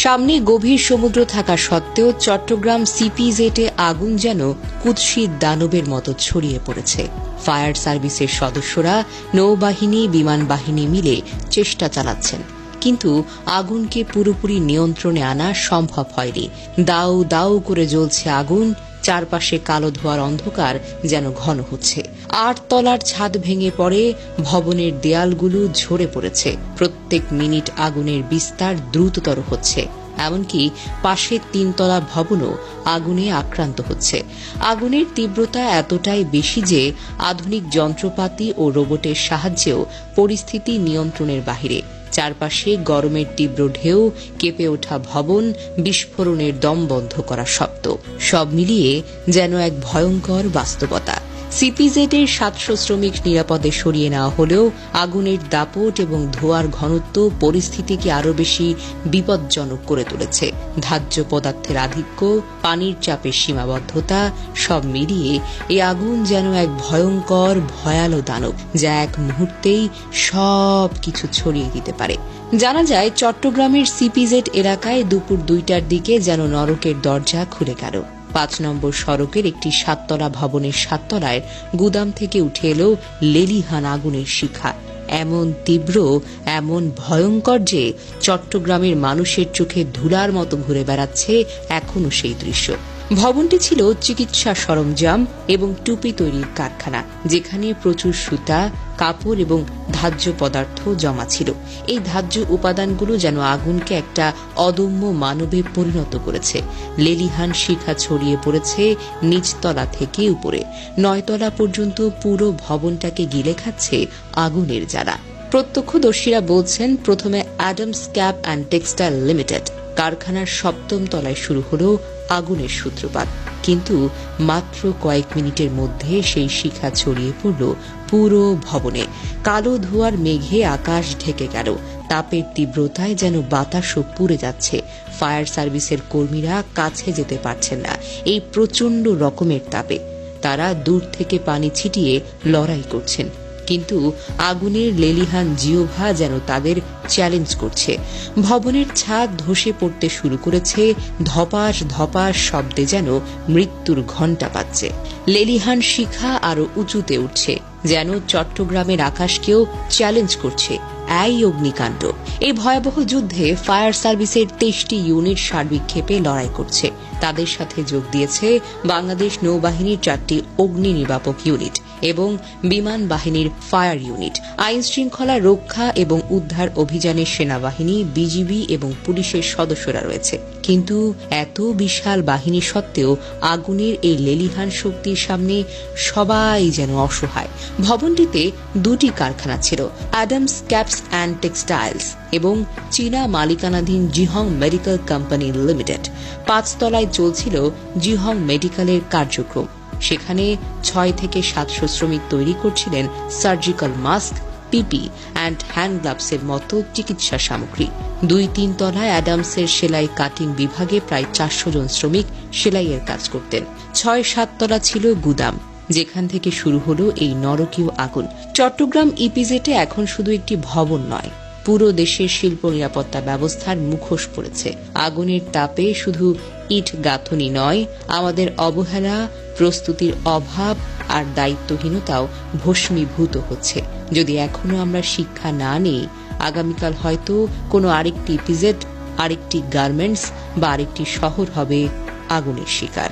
সামনে গভীর সমুদ্র থাকা সত্ত্বেও চট্টগ্রাম সিপিজেটে আগুন যেন কুৎসিত দানবের মতো ছড়িয়ে পড়েছে। ফায়ার সার্ভিসের সদস্যরা, নৌবাহিনী, বিমান বাহিনী মিলে চেষ্টা চালাচ্ছেন, কিন্তু আগুনকে পুরোপুরি নিয়ন্ত্রণে আনা সম্ভব হয়নি। দাউ দাউ করে জ্বলছে আগুন, চারপাশে কালো ধোঁয়ার অন্ধকার যেন ঘন হচ্ছে। 8 তলার ছাদ ভেঙে পড়ে, ভবনের দেয়ালগুলো ঝরে পড়েছে। প্রত্যেক মিনিট আগুনের বিস্তার দ্রুততর হচ্ছে, এমনকি পাশের 3 তলা ভবনও আগুনে আক্রান্ত হচ্ছে। আগুনের তীব্রতা এতটাই বেশি যে আধুনিক যন্ত্রপাতি ও রোবটের সাহায্যেও পরিস্থিতি নিয়ন্ত্রণের বাহিরে। চারপাশে গরমের তীব্র ঢেউ, কেঁপে ওঠা ভবন, বিস্ফোরণের দম বন্ধ করা শব্দ, সব মিলিয়ে যেন এক ভয়ঙ্কর বাস্তবতা। সিপিজেডের 700 শ্রমিক নিরাপদে সরিয়ে নেওয়া হলেও আগুনের দাপট এবং ধোঁয়ার ঘনত্ব পরিস্থিতিকে আরও বেশি বিপজ্জনক করে তুলেছে। ধার্য পদার্থের আধিক্য, পানির চাপের সীমাবদ্ধতা, সব মিলিয়ে এই আগুন যেন এক ভয়ঙ্কর ভয়ালো দানব, যা এক মুহূর্তেই সব কিছু ছড়িয়ে দিতে পারে। জানা যায়, চট্টগ্রামের সিপিজেড এলাকায় দুপুর 2টার দিকে যেন নরকের দরজা খুলে গেল। 5 নম্বর সড়কের একটি 7 তলা ভবনের 7 তলায় গুদাম থেকে উঠে এলো লেলিহান আগুনের শিখা। এমন তীব্র, এমন ভয়ঙ্কর যে চট্টগ্রামের মানুষের চোখে ধুলার মতো ঘুরে বেড়াচ্ছে এখনো সেই দৃশ্য। ভবনটি ছিল চিকিৎসা সরঞ্জাম এবং টুপি তৈরির কারখানা, যেখানে প্রচুর সুতা, কাপড় এবং ধার্য পদার্থ জমা ছিল। এই ধার্য উপাদানগুলো যেন আগুনকে একটা অদম্য মানবে পরিণত করেছে। লেলিহান শিখা ছড়িয়ে পড়েছে নিচতলা থেকে উপরে, 9 তলা পর্যন্ত পুরো ভবনটাকে গিলে খাচ্ছে আগুনের জ্বালা। প্রত্যক্ষদর্শীরা বলছেন, প্রথমে Adams cap and textile limited কারখানার 7ম তলায় শুরু হলো আগুনের সূত্রপাত, কিন্তু মাত্র কয়েক মিনিটের মধ্যে সেই শিখা ছড়িয়ে পড়ল পুরো ভবনে। কালো ধোঁয়ার মেঘে আকাশ ঢেকে গেল, তাপের তীব্রতায় যেন বাতাসও পুড়ে যাচ্ছে। ফায়ার সার্ভিসের কর্মীরা কাছে যেতে পারছেন না এই প্রচণ্ড রকমের তাপে। তারা দূর থেকে পানি ছিটিয়ে লড়াই করছেন, কিন্তু আগুনের লেলিহান জিহ্বা যেন তাদের চ্যালেঞ্জ করছে। ভবনের ছাদ ধসে পড়তে শুরু করেছে, ধপাস ধপাস শব্দে যেন মৃত্যুর ঘণ্টা বাজছে। লেলিহান শিখা আরো উঁচুতে উঠছে, যেন চট্টগ্রামের আকাশকেও চ্যালেঞ্জ করছে। এই অগ্নিকাণ্ড, এই ভয়াবহ যুদ্ধে ফায়ার সার্ভিসের 23টি ইউনিট সার্বিক ক্ষেপে লড়াই করছে। তাদের সাথে যোগ দিয়েছে বাংলাদেশ নৌবাহিনীর 4টি অগ্নি নির্বাপক ইউনিট এবং বিমান বাহিনীর ফায়ার ইউনিট। আইন শৃঙ্খলা রক্ষা এবং উদ্ধার অভিযানে সেনাবাহিনী, বিজিবি এবং পুলিশের সদস্যরা রয়েছে। কিন্তু এত বিশাল বাহিনী সত্ত্বেও আগুনের এই লেলিহান শক্তির সামনে সবাই যেন অসহায়। ভবনটিতে 2টি কারখানা ছিল, অ্যাডামস ক্যাপস অ্যান্ড টেক্সটাইলস এবং চীনা মালিকানাধীন জিহং মেডিকেল কোম্পানি লিমিটেড। 5 তলায় চলছিল জিহং মেডিকেলের কার্যক্রম। সেখানে 6 থেকে 700 শ্রমিক তৈরি করছিলেন surgical mask, PP and hand গ্লাভসের মতো চিকিৎসা সামগ্রী। 2-3 তলায় অ্যাডামসের সেলাই কাটিং বিভাগে প্রায় 400 জন শ্রমিক সেলাইয়ের কাজ করতেন। 6-7 তলা ছিল গুদাম, যেখান থেকে শুরু হলো এই নরকীয় আগুন। চট্টগ্রাম ইপিজেটে এখন শুধু একটি ভবন নয়, পুরো দেশের শিল্প নিরাপত্তা ব্যবস্থার মুখোশ পড়েছে। আগুনের তাপে শুধু ইট গাঁথনি নয়, আমাদের অবহেলা, প্রস্তুতির অভাব আর দায়িত্বহীনতাও ভস্মীভূত হচ্ছে। যদি এখনো আমরা শিক্ষা না নিই, আগামীকাল হয়তো কোনো আরেকটি ইপিজেড, আরেকটি গার্মেন্টস বা আরেকটি শহর হবে আগুনের শিকার।